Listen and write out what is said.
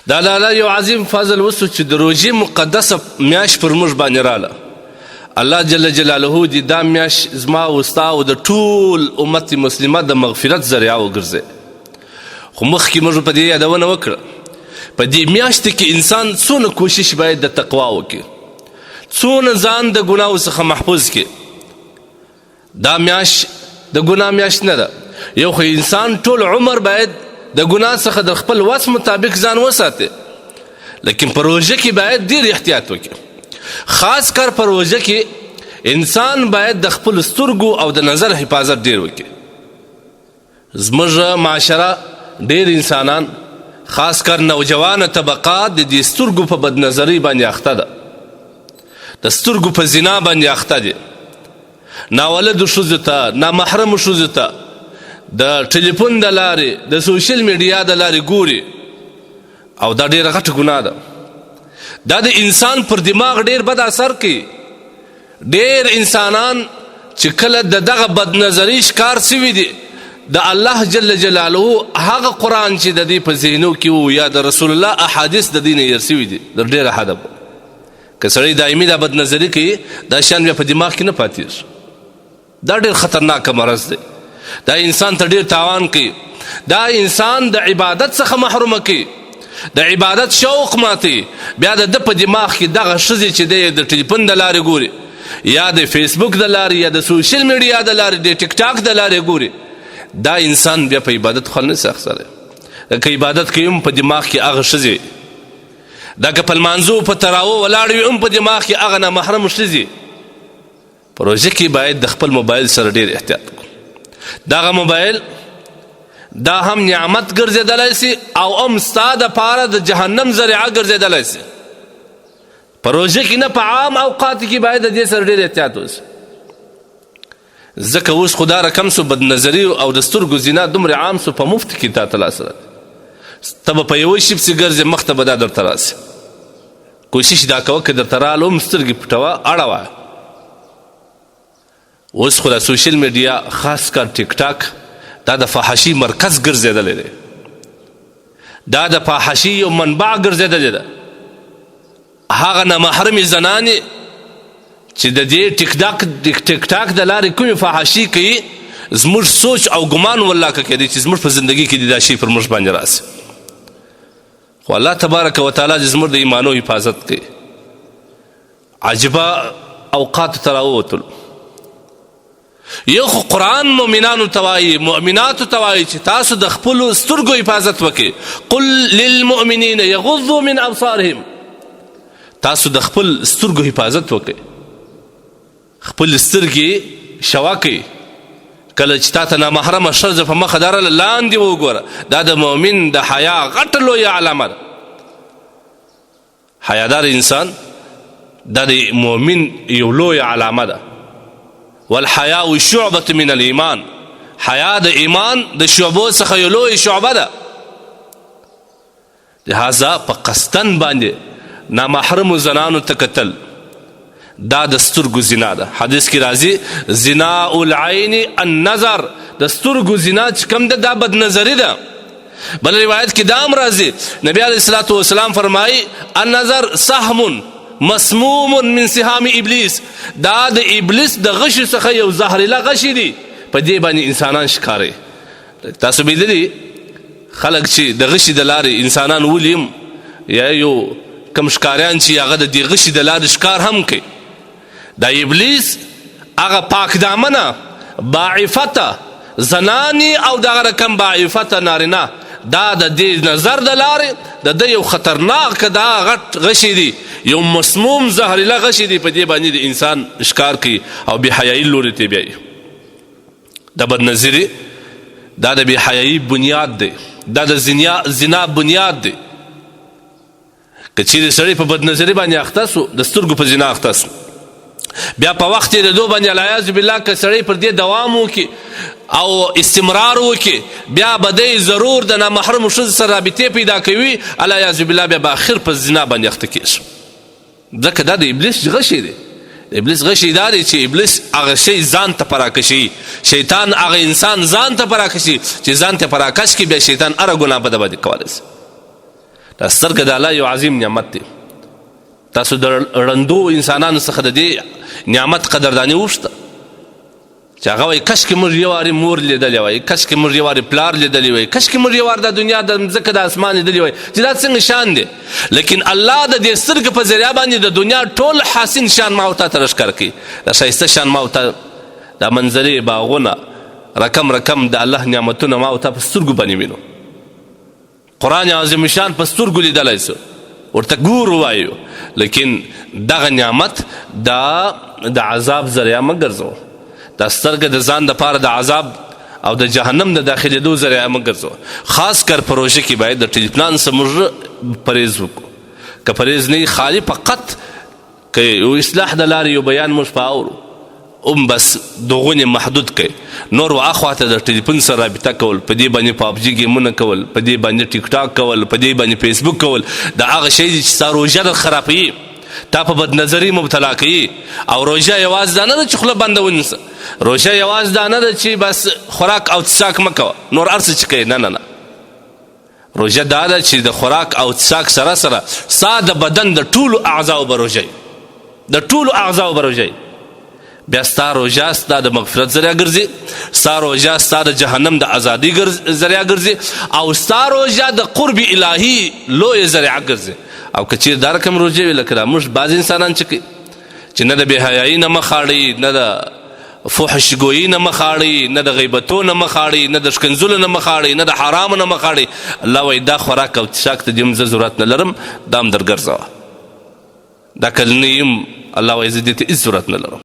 دا د الله یو عظیم فضل وسو چې د روژې مقدسه میاشت پر موږ باندې راله. الله جل جلاله دې دا میاشت زما او ستا او د ټول امت مسلمه د مغفرت ذریعه وګرځي. خو مخکې موږ په دې یادونه وکړه په دې میاشت کې انسان څونه کوشش باید د تقوا وکړي، څونه ځان د ګناهو څخه محفوظ کړي. دا میاشت د ګناه میاشت نه ده. یو خو انسان ټول عمر باید د ګناه څخه د خپل وس مطابق ځان وساتي، لیکن په روژه کې باید ډېر احتیاط وکړي. خاص کر په روژه کې انسان باید د خپل سترګو او د نظر حفاظت ډېر وکړي. زموږ معاشره ډېر انسانان خاص کر نوجوانه طبقات د دې سترګو په بدنظرۍ باندې اخته ده، د سترګو په زنا باندې اخته دي. ناولدو ښځو ته، نامحرمو ښځو ته د ټلیفون د لارې د سوشل میډیا د لارې ګوري، او دا ډېره غټه ګناه ده. دا د انسان پر دماغ ډېر بد اثر کوي. ډېر انسانان چې کله د دغه بدنظرۍ ښکار سوي دي، د الله جل جلاله هغه قرآن چې د دې په ذهنو کې و یا د رسول الله احادیث د دې نه هېر سوي دي د ډېره حده. که سړی دایمي دا بدنظري کوي، دا شیان بیا په دماغ کې نه پاتېږي. دا ډېر خطرناکه مرض دی. دا انسان ته ډېر تاوان کوي. دا انسان د عبادت څخه محرومه کوي، د عبادت شوق ماتي. بیا د ده په دماغ کې دغه ښځې چې دی د ټلیفون د لارې ګوري، یا د فیسبوک د لارې، یا د سوشل میډیا د لارې، د ټیک ټاک د لارې ګوري. دا انسان بیا په عبادت خو نه شي اخیستلی. که عبادت کوي هم په دماغ کې هغه ښځې، دا که په لمانځو په تراوو ولاړ وي هم په دماغ کې هغه نامحرمو ښځې. په روژه کې باید د خپل موبایل سره ډېر احتیاط وکړو. دغه موبایل دا هم نعمت ګرځېدلی سي او هم ستا دپاره د جهنم ذریعه ګرځېدلی سي. په روژه کې نه په عام اوقاتو کې باید د دې سره ډېر احتیاط وسي. ځکه اوس خو دا رقم سو بدنظري او د سترګو زنا دومره عام سو په مفت کې تا ته لاس راځي. ته به په یوه شي پسې ګرځې، مخ ته به دا درته راسي. کوشش دا کوه که درته راله هم سترګې پټوه، اړوه. اوس خو د سوشل میډیا خاص کر ټیک ټاک دا د فحاشي مرکز ګرځېدلی دی. دا د فحاشي یو منبع ګرځېدلی ده. هغه نامحرمې زنانې چې د دې ټیک ټاک د لارې کومې فحاشي کوي، زموږ سوچ او ګمان والله که کېدی چې زموږ په زندګي کې دا شی پر موږ باندې راسي. خو الله تبارک وتعالی چې زموږ د ایمانو حفاظت کوي. عجیبه اوقاتو ته راووتلو. یو خو قرآن مؤمنانو ته وایي، مؤمناتو ته وایي چې تاسو د خپلو سترګو حفاظت وکړئ. قل للمؤمنین یغضوا من ابصارهم. تاسو د خپل سترګو حفاظت وکړئ، خپل سترګې شوه کړئ. کله چې تا ته نامحرمه ښځه په مخه درله، لاندې وګوره. دا د مؤمن د حیا غټه لویه علامه ده. حیادار انسان دا د مؤمن یو لویه علامه ده. والحیاء شعبة من الایمان. حیا د ایمان د شعبو څخه یو لویه شعبه ده. لهذا په قصدن باندې نامحرمو زنانو ته کتل دا د سترګو زنا ده. حدیث کې راځي زنا العین النظر. د سترګو زنا چې کوم ده دا بدنظري ده. بل روایت کې دا هم راځي، نبی علیه الصلاة والسلام فرمایي النظر سهم مسموم من سهام ابلیس. دا د ابلیس د غشي څخه یو زهرله غشي دي. په دې باندې انسانان ښکاري. تاسو لیدلي خلک چې د غشي د لارې انسانان ولیم، یا یو کم ښکاریان چې هغه د دې غشي د لارې ښکار هم کوي. دا ابلیس هغه پاک دامنه باعفته زنانې او دغه رقم باعفته نارینه، دا د دې نظر د لارې د ده یو خطرناک دا غټ غشي دي، یو مسموم زهرله غشي دي. په دې باندې د انسان ښکار کوي او بې حیایي لورې ته بیایي. د بدنظري دا د بې حیایي بنیاد دی، دا د زنا بنیاد دی. که چیرې سړی په بدنظري باندې اخته سو، د سترګو په زنا اخته سو، بیا په وخت یې د دو باندې العیاذ بالله که سړی پر دې دوام وکړي او استمرار وکړي، بیا به دی ضرور د نامحرمو ښځو سره رابطې پیدا کوي. العیاذ بالله بیا به آخر په زنا باندې اخته کېږي. ځکه دا د ابلیس غشی دی. د ابلیس غشی دا دی چې ابلیس هغه شی ځان ته پراکشي، شیطان هغه انسان ځان ته پراکشي چې ځان ته پراکش کړي، بیا شیطان هره ګناه په ده باندې کولی شي. دا سترګه د الله یو عظیم نعمت دی. تاسو د ړندو انسانانو څخه د دې نعمت قدرداني وشته چې هغه وایي کشکې موږ یو وارې مور لیدلی وای، کشکې موږ یو وارې پلار لیدلی وای، کشکې موږ یو وار د دنیا د مځکه د اسمان لیدلی وای چې دا څنګه شان دی. لیکن الله د دې سترګې په ذریعه باندې د دنیا ټول حسین شان ما او تا ته راښکاره کوي. دا ښایسته شان ما او تا، دا منظرې، باغونه، رقم رقم د الله نعمتونه ما او تا په سترګو باندې وینو. قرآن عظیم شان په سترګو لیدلی سو، ورته ګورو وایو. لیکن دغه نعمت د عذاب ذریعه مه ګرځوه. دا سترګه د ځان دپاره د عذاب او د جهنم د داخلېدو ذریعه مه ګرځوه. خاص کر په روژه کې باید د ټلیفون څخه موږ پرهیز وکړو. که پرهیز نه وي، خالي فقط که یو اصلاح د لارې یو بیان موږ په اورو، بس دغونې محدود کوي. نور واخواته د ټلیفون سره رابطه کول، په دې باندې پابجي ګیمونه کول، په دې باندې ټیک ټاک کول، په دې باندې فیسبوک کول، دا هغه شی دی چې ستا روژه در خرابوي، تا په بدنظري مبتلا کوي. او روژه یوازې دا نه ده چې خوله بنده ونیسه، روژه یوازې دا نه ده چې بس خوراک او څښاک مه کوه نور هر څه چې کوې. نه نه نه، روژه دا ده چې د خوراک او څښاک سره سره ستا د بدن د ټولو اعضاو به روژه د ټولو اعضاو به روژه بیا ستا روژه ستا د مغفرت ذریعه ګرځي، ستا روژه ستا د جهنم د ازادي ذریعه ګرځي، او ستا روژه د قرب الهي لویه ذریعه ګرځي. او که چیرې دا رقم روژې وي لکه دا موږ بعضې انسانان چې کوي چې نه د بېحیایي نه مخ اړوي، نه د فحشګویي نه مخ اړوي، نه د غیبتو نه مخ اړوي، نه د ښکنځلو نه مخ اړوي، نه د حرامو نه مخ اړوي. الله وایي دا خوراک او څښاک ته دې هم زه ضرورت نه لرم، دا هم در ګرځوه. دا که نه یم، الله وایي زه دې ته هېڅ ضرورت نه لرم.